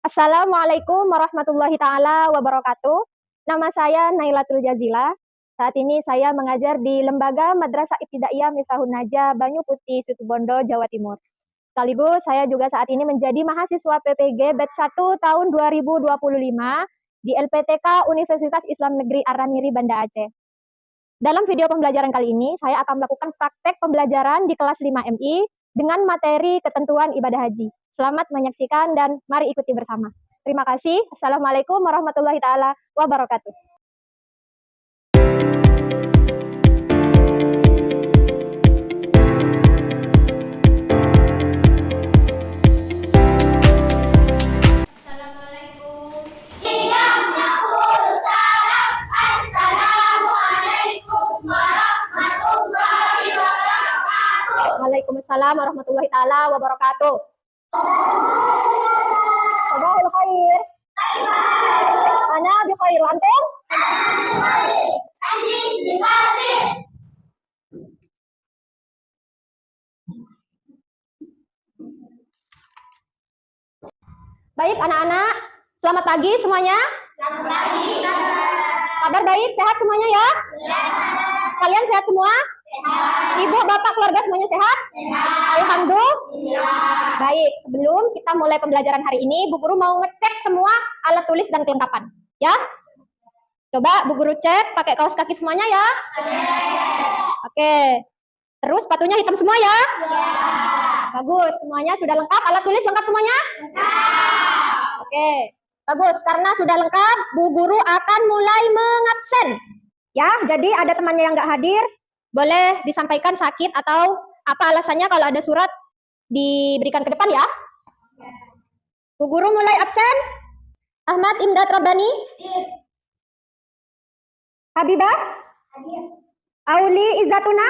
Assalamualaikum warahmatullahi taala wabarakatuh. Nama saya Nailatul Jazila. Saat ini saya mengajar di Lembaga Madrasah Ibtidaiyah Miftahun Najah Banyu Putih, Situbondo, Jawa Timur. Sekaligus saya juga saat ini menjadi mahasiswa PPG batch 1 tahun 2025 di LPTK Universitas Islam Negeri Araniri, Banda Aceh. Dalam video pembelajaran kali ini, saya akan melakukan praktek pembelajaran di kelas 5 MI dengan materi ketentuan ibadah haji. Selamat menyaksikan dan mari ikuti bersama. Terima kasih. Assalamualaikum warahmatullahi taala wabarakatuh. Waalaikumsalam warahmatullahi taala wabarakatuh. Sabahul khair. Ana bi khair antum? Baik anak-anak, selamat pagi semuanya. Selamat pagi. Kabar baik, sehat semuanya ya? Kalian sehat semua? Sehat. Ibu, bapak, keluarga semuanya sehat? Sehat. Alhamdulillah. Baik, sebelum kita mulai pembelajaran hari ini, Bu Guru mau ngecek semua alat tulis dan kelengkapan. Ya? Coba Bu Guru cek pakai kaos kaki semuanya ya? Oke. Terus sepatunya hitam semua ya? Bagus, semuanya sudah lengkap. Alat tulis lengkap semuanya? Oke. Bagus, karena sudah lengkap, Bu Guru akan mulai mengabsen. Ya, jadi ada temannya yang nggak hadir, boleh disampaikan sakit atau apa alasannya kalau ada surat diberikan ke depan ya. Bu Guru mulai absen. Ahmad Imdad Rabbani. Habibah. Auli Izzatuna.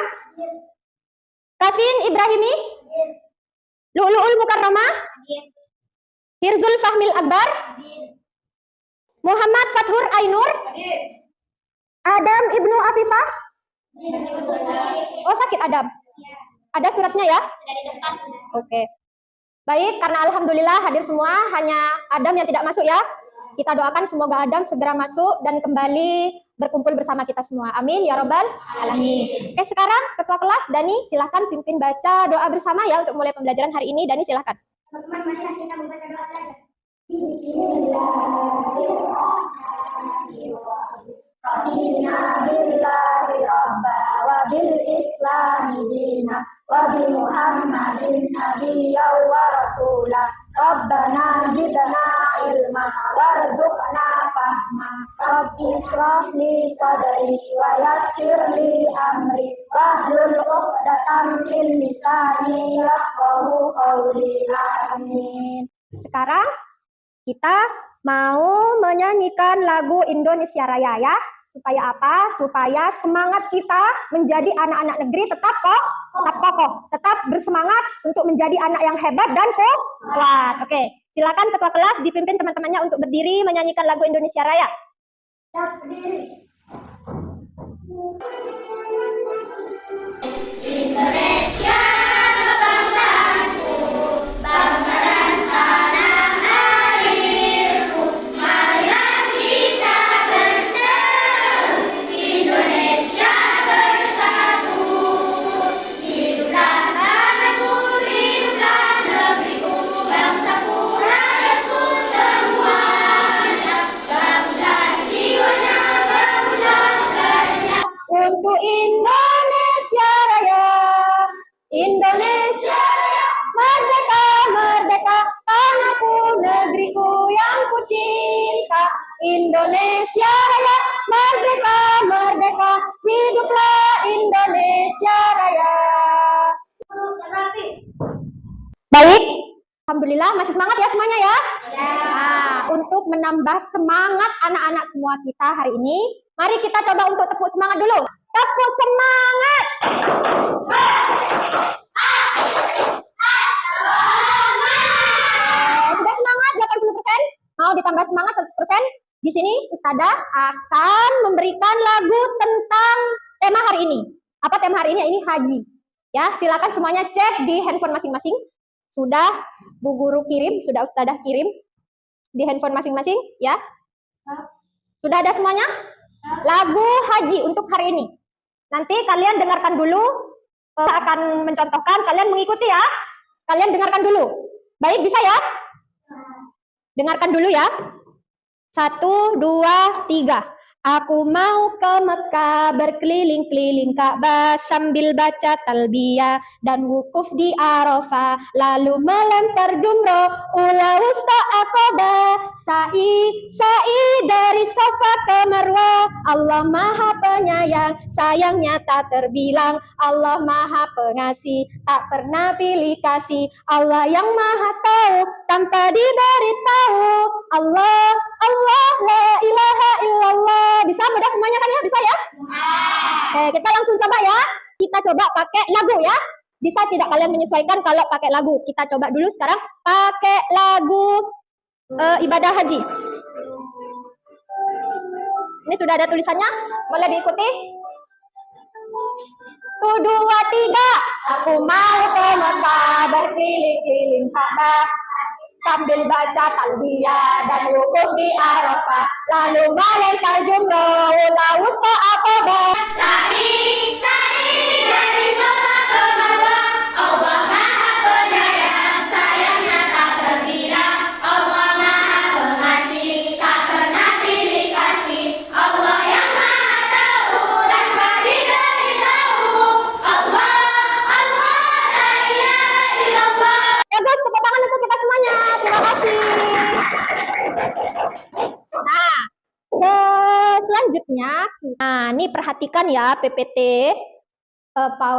Kafin Ibrahimi. Lu'lu'ul Mukarramah. Hirzul Fahmil Akbar. Muhammad Fathur Ainur. Adam Ibnu Afifah. Oh, sakit Adam. Ada suratnya ya? Oke. Baik, karena alhamdulillah hadir semua, hanya Adam yang tidak masuk ya. Kita doakan semoga Adam segera masuk dan kembali berkumpul bersama kita semua. Amin ya robbal alamin. Oke, sekarang ketua kelas Dani silahkan pimpin baca doa bersama ya untuk mulai pembelajaran hari ini. Dani silahkan. Teman-teman, marilah kita membaca doa belajar. Bismillahirrahmanirrahim. Radina billahi rabba wa bil islami dina wa bi muhammadin nabiyya wa rasula rabbana zidna ilma warzuqna fahma rabbi shrah li sadri wa yassir li amri wahlul 'uqdatam min lisani yafqahu qawli. Amin. Sekarang kita mau menyanyikan lagu Indonesia Raya ya. Supaya apa? Supaya semangat kita menjadi anak-anak negeri tetap kokoh, tetap bersemangat untuk menjadi anak yang hebat dan kuat. Oke, silakan ketua kelas dipimpin teman-temannya untuk berdiri menyanyikan lagu Indonesia Raya. Indonesia bangsaku, bangsa dan tanah airku, marilah kita berseru, Indonesia bersatu. Hiduplah tanahku, hiduplah negeriku, bangsaku, rakyatku semuanya, bangunlah jiwanya, bangunlah badannya untuk Indonesia Raya. Indonesia Raya, merdeka, merdeka, tanahku, negeriku yang ku cinta. Indonesia Raya, merdeka, merdeka, hiduplah Indonesia Raya. Baik, alhamdulillah masih semangat ya semuanya ya? Nah, untuk menambah semangat anak-anak semua kita hari ini, mari kita coba untuk tepuk semangat dulu. Tepuk semangat. Sudah semangat 80%? Mau ditambah semangat 100%? Di sini Ustadzah akan memberikan lagu tentang tema hari ini. Apa tema hari ini? Ini haji. Ya, silakan semuanya cek di handphone masing-masing. Sudah Bu Guru kirim, sudah Ustadzah kirim. di handphone masing-masing ya. Sudah ada semuanya? Lagu haji untuk hari ini. Nanti kalian dengarkan dulu, akan mencontohkan, kalian mengikuti ya. Kalian dengarkan dulu. Baik, bisa ya? Dengarkan dulu ya. 1, 2, 3. Aku mau ke Mekah berkeliling-keliling Ka'bah sambil baca talbiyah dan wukuf di Arafah, lalu melempar jumroh ula wusta aqabah, sa'i dari Safa ke Marwah. Allah Maha Penyayang, sayangnya tak terbilang. Allah Maha Pengasih, tak pernah pilih kasih. Allah yang Maha Tahu tanpa diberitahu. Allah, Allah, la ilaha illallah. Bisa mudah semuanya kan ya? Bisa ya? Oke, kita langsung coba ya. Kita coba pakai lagu ya. Bisa tidak kalian menyesuaikan kalau pakai lagu? Kita coba dulu sekarang pakai lagu ibadah haji. Ini sudah ada tulisannya, boleh diikuti. 1, 2, 3. Aku mau ke Mekah berkeliling-keliling Ka'bah sambil baca talbiyah dan wukuf di Arafah, lalu melempar jumroh ula wusta aqabah. Sa'i dari Safa ke Marwah. Allah Maha Penyayang, sayangnya tak terbilang. Allah Maha Pengasih, tak pernah pilih kasih. Allah yang Maha Tahu tanpa diberitahu. Allah, Allah, la ilaha illallah. Ya guys, tepuk tangan untuk kita semuanya. Terima kasih. Nah, selanjutnya, nah ini perhatikan ya PPT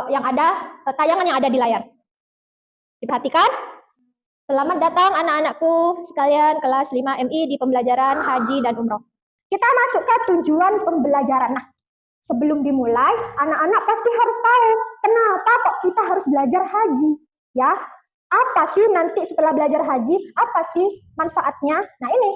yang ada, tayangan yang ada di layar. Diperhatikan. Selamat datang anak-anakku sekalian kelas 5 MI di pembelajaran haji dan umroh. Kita masuk ke tujuan pembelajaran. Nah, sebelum dimulai, anak-anak pasti harus tahu kenapa kok kita harus belajar haji, ya. Apa sih nanti setelah belajar haji, apa sih manfaatnya? Nah ini,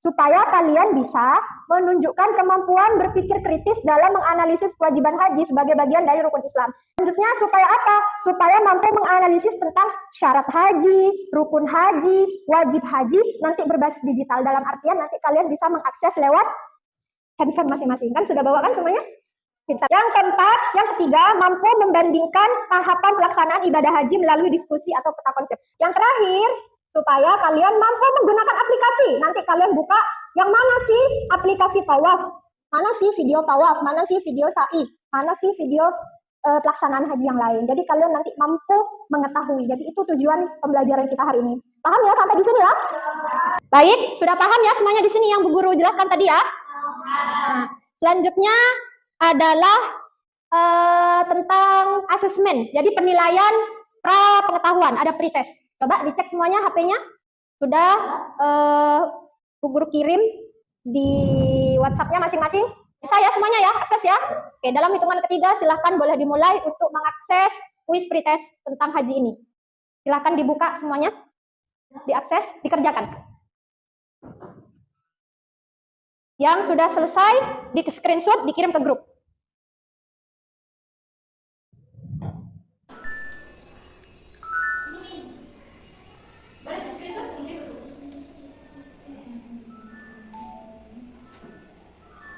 supaya kalian bisa menunjukkan kemampuan berpikir kritis dalam menganalisis kewajiban haji sebagai bagian dari rukun Islam. Selanjutnya supaya apa? Supaya mampu menganalisis tentang syarat haji, rukun haji, wajib haji, nanti berbasis digital. Dalam artian nanti kalian bisa mengakses lewat handphone masing-masing. Kan sudah bawa kan semuanya? Yang keempat, yang ketiga, mampu membandingkan tahapan pelaksanaan ibadah haji melalui diskusi atau peta konsep. Yang terakhir, supaya kalian mampu menggunakan aplikasi. Nanti kalian buka, yang mana sih aplikasi tawaf, mana sih video tawaf, mana sih video sa'i, mana sih video pelaksanaan haji yang lain. Jadi kalian nanti mampu mengetahui. Jadi itu tujuan pembelajaran kita hari ini. Paham ya sampai di sini ya? Baik, sudah paham ya semuanya di sini yang Bu Guru jelaskan tadi ya? Nah, selanjutnya adalah tentang asesmen. Jadi penilaian pra pengetahuan, ada pretest. Coba dicek semuanya HP-nya. Sudah Bu Guru kirim di WhatsApp-nya masing-masing. Bisa ya semuanya ya, akses ya. Oke, dalam hitungan ketiga silahkan boleh dimulai untuk mengakses kuis pretest tentang haji ini. Silahkan dibuka semuanya, diakses, dikerjakan. Yang sudah selesai, di screenshot, dikirim ke grup.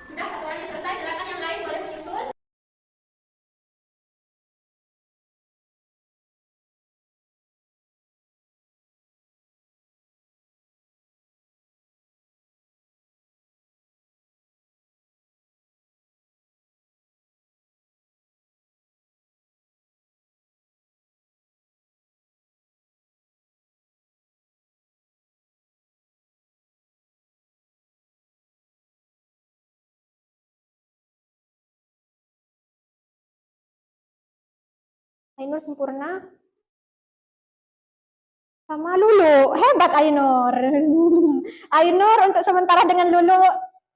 Sudah satuannya selesai, silakan yang lain boleh menyusul. Ainur sempurna sama Lulu, hebat Ainur. Ainur untuk sementara dengan Lulu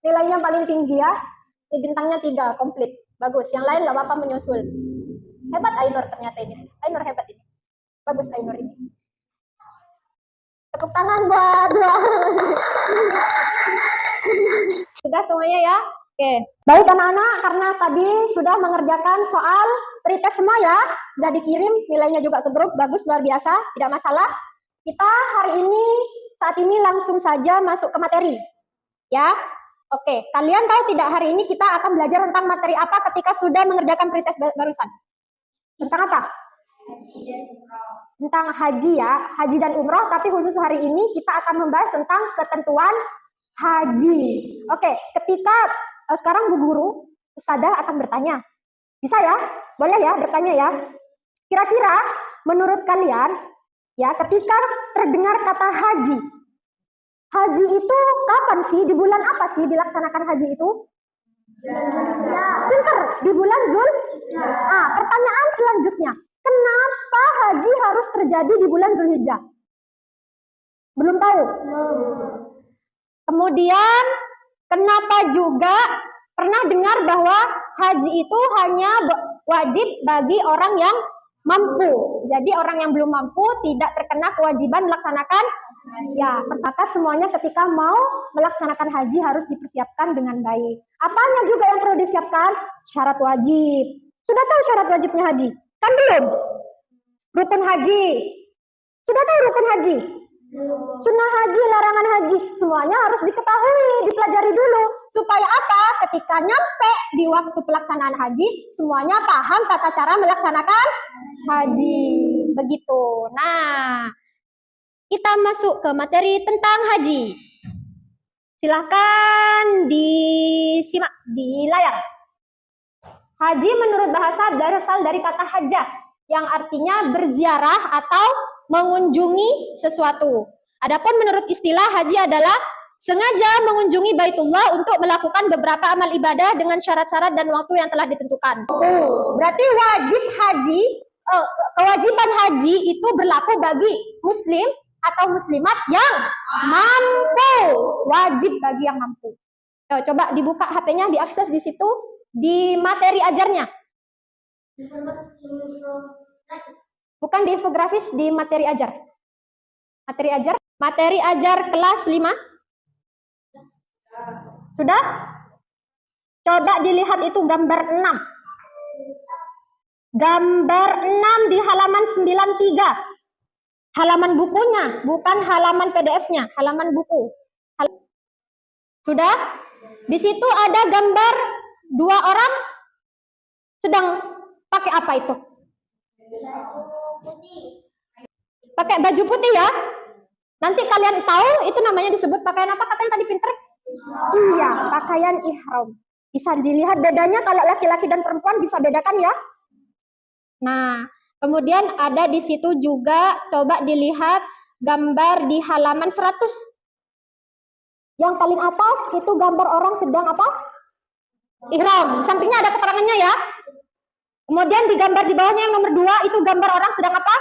nilainya paling tinggi ya, bintangnya 3 komplit, bagus. Yang lain nggak apa-apa menyusul. Hebat Ainur ternyata ini, Ainur hebat ini, bagus Ainur ini. Tepuk tangan buat dua. Sudah semuanya ya. Oke, baik anak-anak, karena tadi sudah mengerjakan soal pretest semua ya, sudah dikirim nilainya juga ke grup, bagus, luar biasa, tidak masalah. Kita hari ini saat ini langsung saja masuk ke materi. Ya. Oke, kalian tahu tidak hari ini kita akan belajar tentang materi apa ketika sudah mengerjakan pretest barusan? Tentang apa? Tentang haji ya, haji dan umroh, tapi khusus hari ini kita akan membahas tentang ketentuan haji. Oke, ketika sekarang Bu Guru, Ustadzah akan bertanya. Bisa ya? Boleh ya bertanya ya? Kira-kira menurut kalian, ya ketika terdengar kata haji, haji itu kapan sih? Di bulan apa sih dilaksanakan haji itu? Pinter, di bulan pertanyaan selanjutnya, kenapa haji harus terjadi di bulan Zulhijjah? Belum tahu? Kemudian, kenapa juga pernah dengar bahwa haji itu hanya wajib bagi orang yang mampu. Jadi orang yang belum mampu tidak terkena kewajiban melaksanakan. Ya, maka semuanya ketika mau melaksanakan haji harus dipersiapkan dengan baik. Apanya juga yang perlu disiapkan? Syarat wajib. Sudah tahu syarat wajibnya haji? Kan belum? Rukun haji. Sudah tahu rukun haji? Sunnah haji, larangan haji, semuanya harus diketahui, dipelajari dulu. Supaya apa? Ketika nyampe di waktu pelaksanaan haji, semuanya paham tata cara melaksanakan haji. Begitu. Nah, kita masuk ke materi tentang haji. Silahkan disimak di layar. Haji menurut bahasa berasal dari kata hajah, yang artinya berziarah atau mengunjungi sesuatu. Adapun menurut istilah haji adalah sengaja mengunjungi Baitullah untuk melakukan beberapa amal ibadah dengan syarat-syarat dan waktu yang telah ditentukan. Berarti kewajiban haji itu berlaku bagi muslim atau muslimat yang mampu. Wajib bagi yang mampu. Coba dibuka HP-nya, diakses di situ, di materi ajarnya. Bukan di infografis, di materi ajar. Materi ajar kelas 5. Sudah? Coba dilihat itu gambar 6. Gambar 6 di halaman 93. Halaman bukunya, bukan halaman PDF-nya, halaman buku. Sudah? Di situ ada gambar 2 orang sedang pakai apa itu? Pakai baju putih ya. Nanti kalian tahu itu namanya disebut pakaian apa, katanya tadi pinter? Iya, pakaian ihram. Bisa dilihat bedanya, kalau laki-laki dan perempuan bisa bedakan ya. Nah, kemudian ada di situ juga, coba dilihat gambar di halaman 100. Yang paling atas itu gambar orang sedang apa? Ihram. Sampingnya ada keterangannya ya. Kemudian di gambar di bawahnya yang nomor 2 itu gambar orang sedang apa?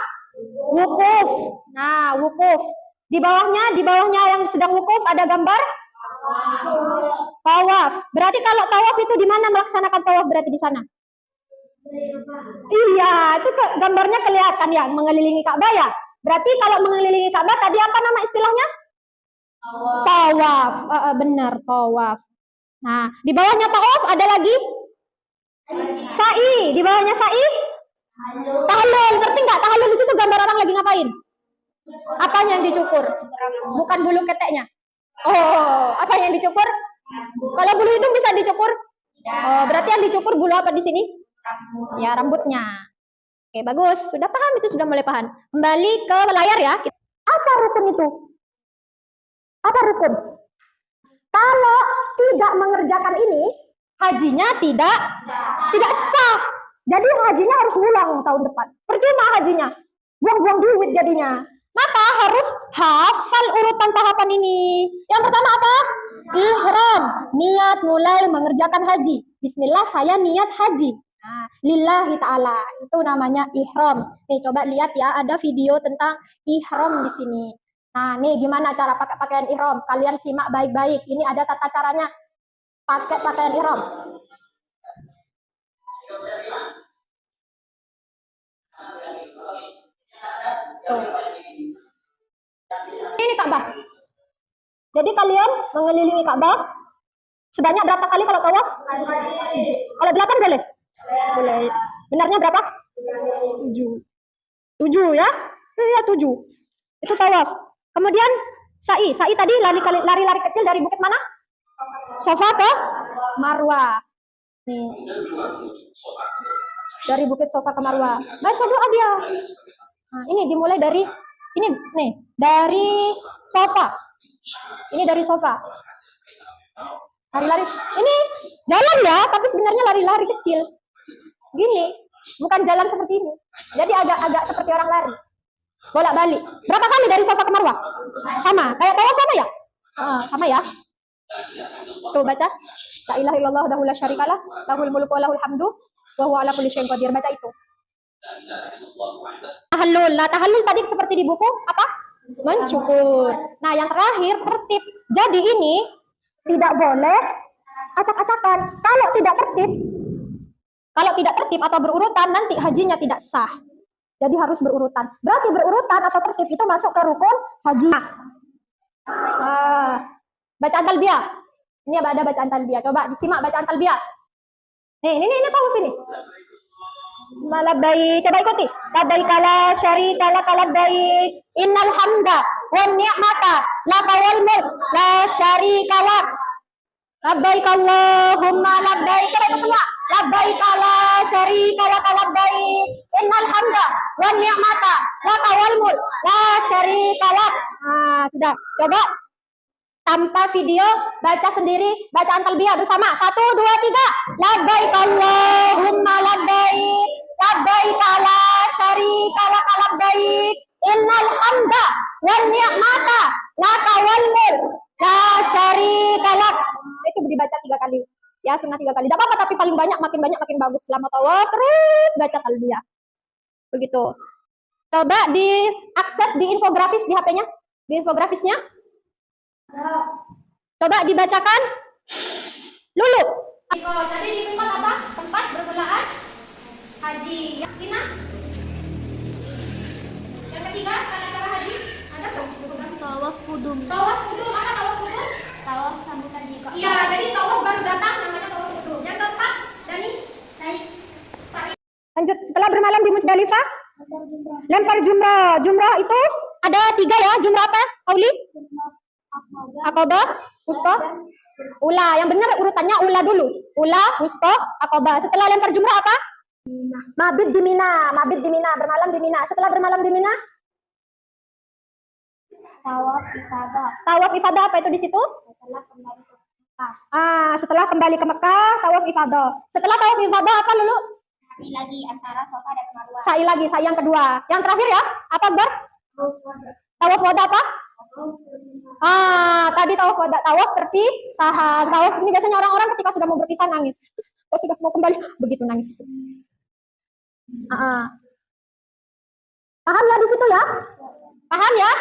Wukuf. Nah, wukuf. Di bawahnya yang sedang wukuf ada gambar tawaf. Berarti kalau tawaf itu di mana melaksanakan tawaf, berarti di sana? Iya, itu gambarnya kelihatan ya, mengelilingi Ka'bah ya. Berarti kalau mengelilingi Ka'bah tadi apa nama istilahnya? Tawaf. Benar, tawaf. Nah, di bawahnya tawaf ada lagi sa'i. Di bawahnya sa'i tahlul. Ngerti nggak? Tahlul di situ gambar orang lagi ngapain? Apanya yang dicukur? Bukan bulu keteknya. Oh, apa yang dicukur? Kalau bulu hidung bisa dicukur? Oh, berarti yang dicukur bulu apa di sini? Ya, rambutnya. Oke, bagus. Sudah paham, itu sudah mulai paham. Kembali ke layar ya. Apa rukun itu? Apa rukun? Kalau tidak mengerjakan ini, hajinya tidak sah. Jadi hajinya harus ngulang tahun depan. Percuma hajinya. Buang-buang duit jadinya. Maka harus hafal urutan tahapan ini. Yang pertama apa? Ihram. Niat mulai mengerjakan haji. Bismillah, saya niat haji. Nah, lillahi ta'ala. Itu namanya ihram. Nih, coba lihat ya, ada video tentang ihram di sini. Nah, nih gimana cara pakai pakaian ihram? Kalian simak baik-baik. Ini ada tata caranya pakai pakaian ihram. Tuh. Ini Ka'bah. Jadi kalian mengelilingi Ka'bah sebanyak berapa kali kalau tawaf? 7. Kalau 8 boleh? Boleh. Benarnya berapa? 7. 7 ya? Iya 7. Itu tawaf. Kemudian Sa'i tadi lari-lari kecil dari bukit mana? Sofa ke Marwa. Nih. Dari bukit Sofa ke Marwa. Baca doa dia. Nah, ini dimulai dari ini nih, dari Sofa. Ini dari Sofa. Lari-lari. Ini jalan ya, tapi sebenarnya lari-lari kecil. Gini, bukan jalan seperti ini. Jadi agak seperti orang lari. Bolak-balik. Berapa kali dari Sofa ke Marwah? Sama. Kayak sama ya? Sama ya. Tuh baca. La ilaha illallah wahdahu la syarikalah, lahul mulku wa lahul hamdu, wa huwa ala kulli syai'in qadir. Baca itu. Tahallul. Nah, tahallul tadi seperti di buku apa? Mencukur. Nah, yang terakhir tertib. Jadi ini tidak boleh acak-acakan. Kalau tidak tertib atau berurutan, nanti hajinya tidak sah. Jadi harus berurutan. Berarti berurutan atau tertib itu masuk ke rukun haji. Bacaan talbiyah. Ini ada bacaan talbiyah. Coba disimak bacaan talbiyah. Nih, ini tahu sini. Labbaik. Coba ikuti. Labbaik la syarika lak labbaik. Innal hamda wan ni'mata laka wal mulk la syarika lak. Labbaik Allahumma labbaik. Coba ikut semua. Labbaik la syarika lak labbaik. Innal hamda wan ni'mata laka wal mulk la syarika lak. Nah, sudah. Coba tanpa video, baca sendiri bacaan talbiyah bersama. 1, 2, 3. Labbaik Allahumma labbaik. Labbaik la syarika lak labbaik. Innal hamda wan ni'mata laka wal mulk la syarika lak. Itu dibaca 3 kali. Ya, sunnah 3 kali. Tidak apa-apa, tapi paling banyak, makin bagus. Selama tawaf terus baca talbiyah. Begitu. Coba diakses di infografis di HP-nya. Di infografisnya. Coba dibacakan. Lulu. Tadi di tempat apa? Tempat bermulaan haji. Yang ketiga, kan acara haji. Ada tuh infografis. Tawaf kudum. Tawaf kudum. Apa tawaf kudum? Tawaf sambutan jika. Iya, jadi tawaf baru datang namanya tawaf kudum. Yang keempat, Dani? Sa'i. Lanjut, setelah bermalam di Musdalifah, lempar jumrah. Jumrah itu ada 3 ya. Jumrah apa, Pauli? Aqabah, wusta, ula. Yang benar urutannya ula dulu. Ula, wusta, aqabah. Setelah lempar jumrah apa? Mabit di Mina. Bermalam di Mina. Setelah bermalam di Mina? Tawaf ifadah. Tawaf ifadah apa itu di situ? Setelah kembali ke Mekah. Setelah kembali ke Mekah, tawaf ifadah. Setelah tawaf ifadah apa dulu? Sa'i lagi antara Sofa dan Marwa. Sa'i lagi, sa'i yang kedua. Yang terakhir ya? Apa, Bar? Tawaf wada apa? Tadi tawaf wada, tawaf perpisahan. Tawaf ini biasanya orang-orang ketika sudah mau berpisah nangis. Kalau sudah mau kembali, begitu nangis itu. Paham ya di situ ya? Paham ya?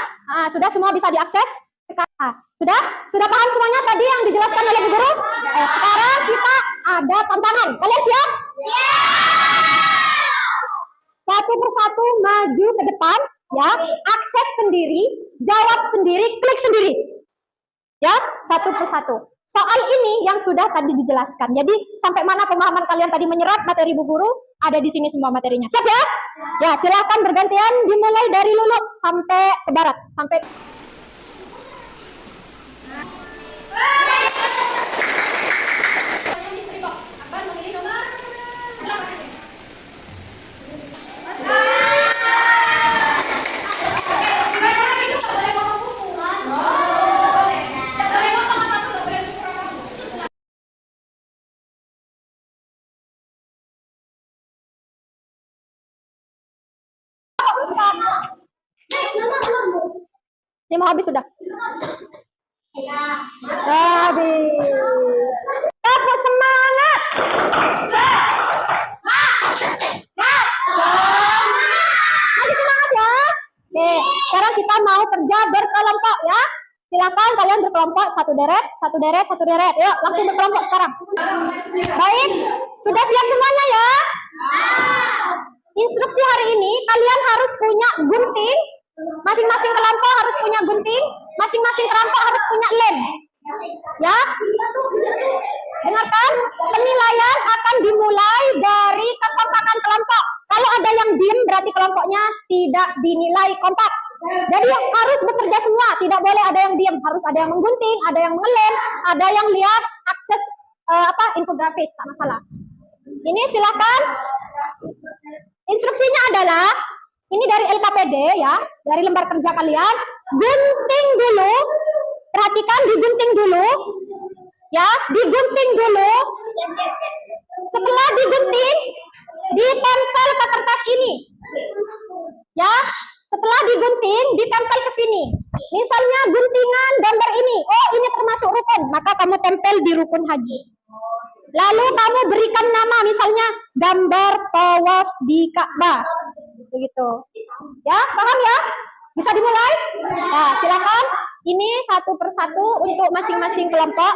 Sudah semua bisa diakses? Sudah paham semuanya tadi yang dijelaskan oleh Bu Guru? Sekarang kita ada tantangan. Kalian siap? Satu persatu maju ke depan, ya. Akses sendiri, jawab sendiri, klik sendiri. Ya, satu persatu. Soal ini yang sudah tadi dijelaskan. Jadi sampai mana pemahaman kalian tadi menyerap materi Bu Guru, ada di sini semua materinya. Siap ya? Ya, silakan bergantian dimulai dari Lulu sampai ke barat, sampai ini mau habis sudah. Habis. Apa semangat? Lagi semangat ya. Oke, sekarang kita mau kerja berkelompok ya. Silakan kalian berkelompok satu deret. Yuk, langsung berkelompok sekarang. Baik, sudah siap semuanya ya? Instruksi hari ini kalian harus punya gunting. Masing-masing kelompok harus punya gunting, masing-masing kelompok harus punya lem. Ya? Dengarkan, penilaian akan dimulai dari kekompakan kelompok. Kalau ada yang diem berarti kelompoknya tidak dinilai kompak. Jadi harus bekerja semua, tidak boleh ada yang diam, harus ada yang menggunting, ada yang mengelem, ada yang lihat akses infografis, tak masalah. Ini silakan. Instruksinya adalah ini dari LKPD ya, dari lembar kerja kalian. Gunting dulu, perhatikan digunting dulu, ya, digunting dulu. Setelah digunting, ditempel ke kertas ini, ya. Setelah digunting, ditempel ke sini. Misalnya guntingan gambar ini, oh ini termasuk rukun, maka kamu tempel di rukun haji. Lalu kamu berikan nama, misalnya gambar tawaf di Ka'bah, begitu. Ya, paham ya? Bisa dimulai? Nah, silakan. Ini satu persatu untuk masing-masing kelompok.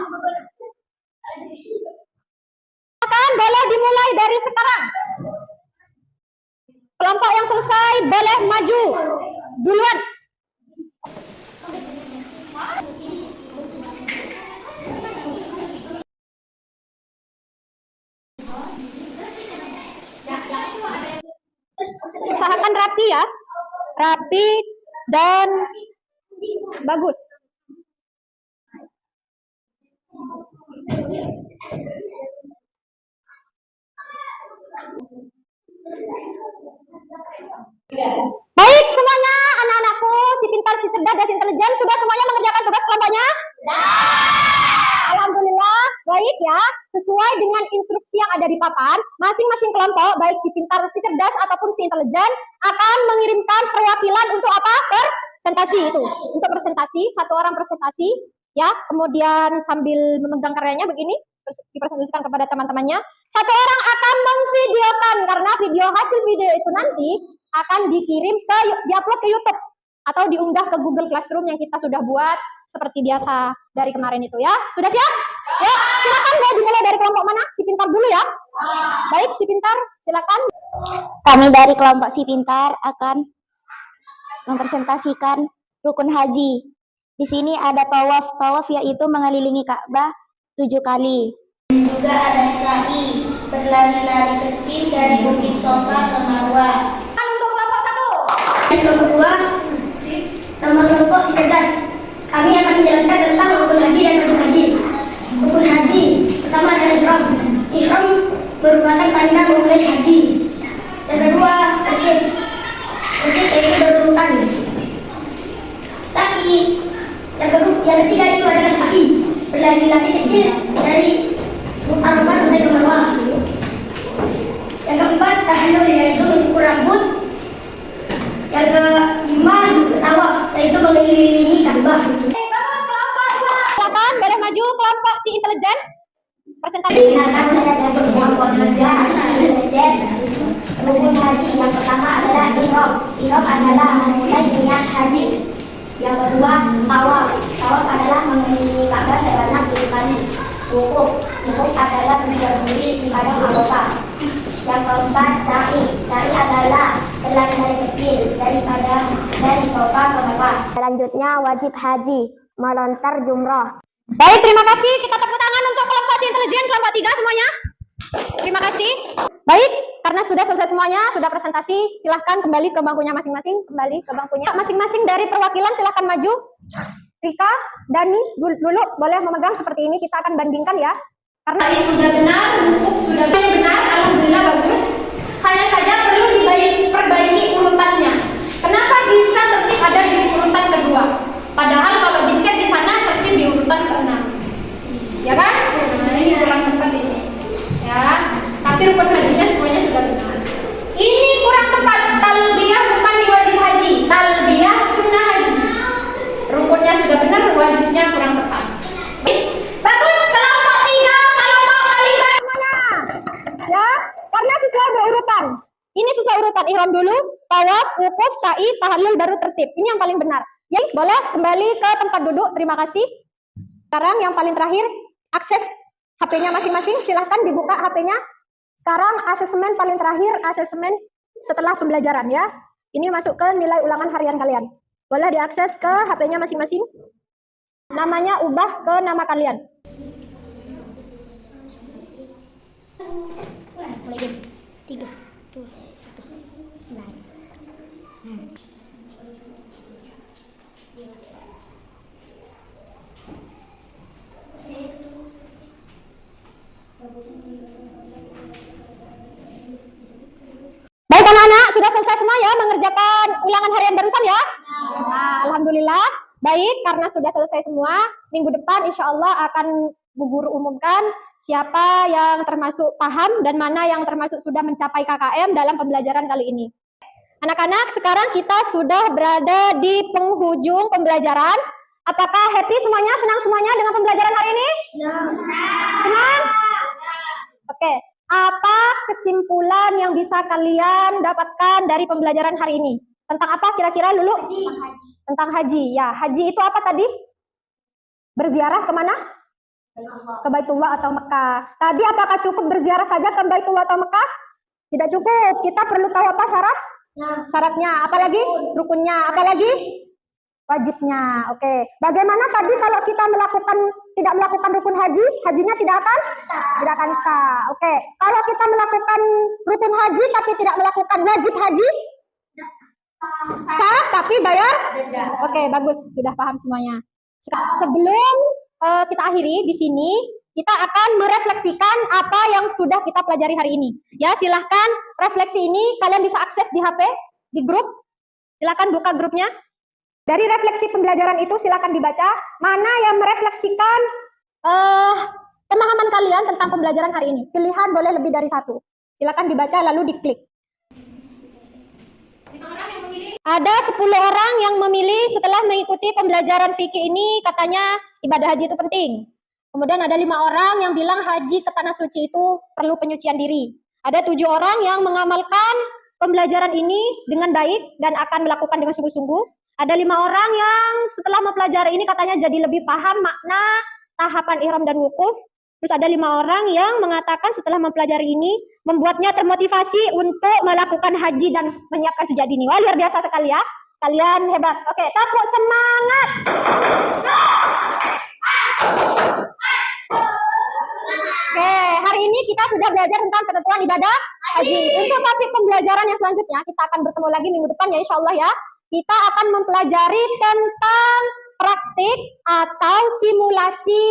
Silakan, boleh dimulai dari sekarang. Kelompok yang selesai boleh maju duluan. Usahakan rapi ya, rapi dan bagus. Baik semuanya, anak-anakku, si pintar, si cerdas, dan si intelijen, sudah semuanya mengerjakan tugas kelompoknya? Alhamdulillah, baik ya. Sesuai dengan instruksi yang ada di papan, masing-masing kelompok, baik si pintar, si cerdas, ataupun si intelijen, akan mengirimkan perwakilan untuk apa? Presentasi itu. Untuk presentasi, satu orang presentasi, ya. Kemudian sambil memegang karyanya begini, dipresentasikan kepada teman-temannya. Satu orang akan memvideokan, karena hasil video itu nanti akan dikirim diupload ke YouTube atau diunggah ke Google Classroom yang kita sudah buat seperti biasa dari kemarin itu ya. Sudah siap? Ya, silakan mau dimulai dari kelompok mana? Si pintar dulu ya. Baik, si pintar, silakan. Kami dari kelompok si pintar akan mempresentasikan rukun haji. Di sini ada tawaf. Tawaf yaitu mengelilingi Ka'bah 7 kali. Juga ada sa'i, berlari-lari kecil dari Bukit Sofa ke Marwah. Untuk kelompok satu. Kelompok dua, nama kelompok si cerdas. Kami akan menjelaskan tentang rukun haji dan rukun haji. Rukun haji pertama adalah ihram. Ihram merupakan tanda memulai haji. Yang kedua, rukun. Rukun yaitu berurutan. Sa'i. Yang ketiga itu adalah sa'i, berlari-lari kecil dari Arafah sampai ke Marwah. Yang keempat, tahallul yaitu mencukur rambut. Yang kelima, tawaf yaitu mengelilingi Ka'bah. Silakan, boleh maju kelompok si intelijen. Presentasi. Rukun haji yang pertama adalah ihram. Ihram adalah memulai niat haji. Yang kedua, tawaf. Tawaf adalah mengelilingi Ka'bah sebanyak 7 kali. Wukuf. Wukuf adalah berdiri di padang Arafah. Yang keempat, sa'i. Sa'i adalah berlari-lari kecil dari sofa ke Marwah. Selanjutnya, wajib haji, melontar jumroh. Baik, terima kasih. Kita tepuk tangan untuk kelompok si intelijen, kelompok 3 semuanya. Terima kasih. Baik, karena sudah selesai semuanya, sudah presentasi, silahkan kembali ke bangkunya masing-masing. Kembali ke bangkunya masing-masing dari perwakilan, silahkan maju. Rika, Dani, dulu boleh memegang seperti ini, kita akan bandingkan ya. Karena sudah benar, wukuf sudah benar, alhamdulillah bagus. Hanya saja perlu diperbaiki urutannya. Kenapa bisa tertib ada di urutan kedua? Padahal kalau dicek di sana tertib di urutan ke-6. Ya kan? Nah, ini kurang tepat ini. Ya, tapi rukun hajinya semuanya sudah benar. Ini kurang tepat. Talbiyah bukan di wajib haji. Talbiyah sunnah haji. Rukunnya sudah benar, wajibnya kurang tepat. Bagus, kelompok 3, kelompok paling ya, karena sesuai berurutan. Ini sesuai urutan, ihram dulu, tawaf, wukuf, sa'i, tahallul baru tertib. Ini yang paling benar. Ya, boleh kembali ke tempat duduk. Terima kasih. Sekarang yang paling terakhir, akses HP-nya masing-masing. Silahkan dibuka HP-nya. Sekarang asesmen paling terakhir, asesmen setelah pembelajaran ya. Ini masuk ke nilai ulangan harian kalian. Boleh diakses ke HP-nya masing-masing. Namanya ubah ke nama kalian. Mulai 3, 2, 1, mulai. selesai semua ya mengerjakan ulangan harian barusan ya? Nah, alhamdulillah. Baik, karena sudah selesai semua, minggu depan insya Allah akan Bu Guru umumkan siapa yang termasuk paham dan mana yang termasuk sudah mencapai KKM dalam pembelajaran kali ini. Anak-anak, sekarang kita sudah berada di penghujung pembelajaran. Apakah happy semuanya, senang semuanya dengan pembelajaran hari ini? Senang? Oke, apa kesimpulan yang bisa kalian dapatkan dari pembelajaran hari ini? Tentang apa kira-kira, Lulu? Tentang haji. Ya, haji itu apa tadi? Berziarah kemana? Ke Baitullah atau Mekah. Tadi apakah cukup berziarah saja ke Baitullah atau Mekah? Tidak cukup. Kita perlu tahu apa syarat? Syaratnya. Apalagi? Rukunnya. Apalagi? Wajibnya. Oke. Bagaimana tadi kalau kita tidak melakukan rukun haji, hajinya tidak akan sah. Oke. Kalau kita melakukan rukun haji tapi tidak melakukan wajib haji, sah tapi bayar? Oke, bagus. Sudah paham semuanya. Sebelum kita akhiri di sini, kita akan merefleksikan apa yang sudah kita pelajari hari ini. Ya, silahkan refleksi ini kalian bisa akses di HP, di grup. Silahkan buka grupnya. Dari refleksi pembelajaran itu silahkan dibaca mana yang merefleksikan pemahaman kalian tentang pembelajaran hari ini. Pilihan boleh lebih dari satu. Silahkan dibaca lalu diklik. Ada 10 orang yang memilih setelah mengikuti pembelajaran fikih ini katanya ibadah haji itu penting. Kemudian ada 5 orang yang bilang haji ke tanah suci itu perlu penyucian diri. Ada 7 orang yang mengamalkan pembelajaran ini dengan baik dan akan melakukan dengan sungguh-sungguh. Ada 5 orang yang setelah mempelajari ini katanya jadi lebih paham makna tahapan ihram dan wukuf. Terus ada 5 orang yang mengatakan setelah mempelajari ini membuatnya termotivasi untuk melakukan haji dan menyiapkan sejak dini. Wah, luar biasa sekali ya. Kalian hebat. Oke, tepuk semangat. Oke, hari ini kita sudah belajar tentang ketentuan ibadah haji. Untuk topik pembelajaran yang selanjutnya, kita akan bertemu lagi minggu depan ya, insya Allah ya. Kita akan mempelajari tentang praktik atau simulasi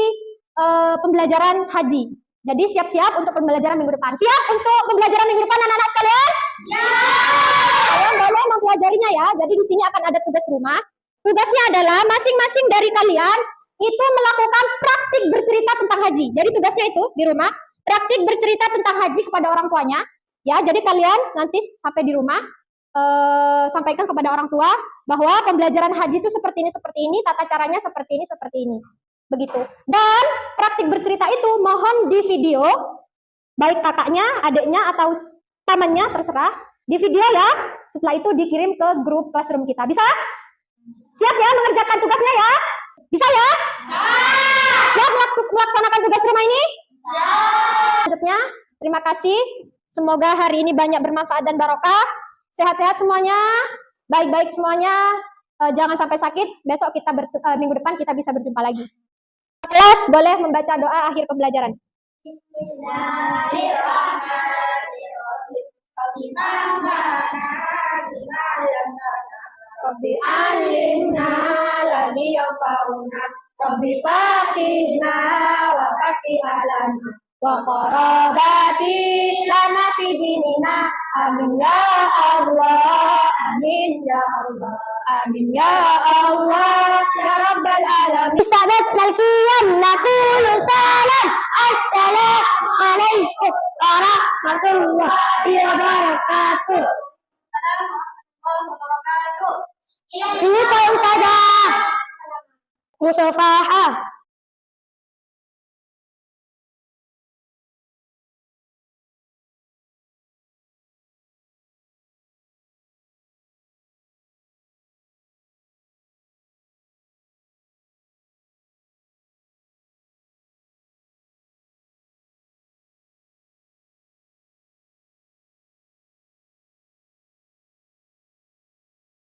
pembelajaran haji. Jadi siap-siap untuk pembelajaran minggu depan. Siap untuk pembelajaran minggu depan anak-anak sekalian? Siap. Kalian boleh mempelajarinya ya. Jadi di sini akan ada tugas rumah. Tugasnya adalah masing-masing dari kalian itu melakukan praktik bercerita tentang haji. Jadi tugasnya itu di rumah, praktik bercerita tentang haji kepada orang tuanya. Ya, jadi kalian nanti sampai di rumah sampaikan kepada orang tua bahwa pembelajaran haji itu seperti ini, tata caranya seperti ini. Begitu. Dan praktik bercerita itu mohon di video, baik kakaknya, adiknya, atau pamannya, terserah. Di video ya, setelah itu dikirim ke grup classroom kita. Bisa? Siap ya mengerjakan tugasnya ya? Bisa ya? Siap melaksanakan tugas rumah ini? Selanjutnya, terima kasih. Semoga hari ini banyak bermanfaat dan barokah. Sehat-sehat semuanya, baik-baik semuanya. Jangan sampai sakit. Besok kita minggu depan kita bisa berjumpa lagi. Kelas boleh membaca doa akhir pembelajaran. Rabbi alimna ladhi yafauna Rabbi fatihna wa fatihana wa qarabati lana fi dinina amin ya Allah amin ya Allah amin ya Allah ya rabbal alamin. Ustazat Malkiyam naqulu salam assalamu alaikum warahmatullahi wabarakatuh. Ini Pak Ustazah Musafahah.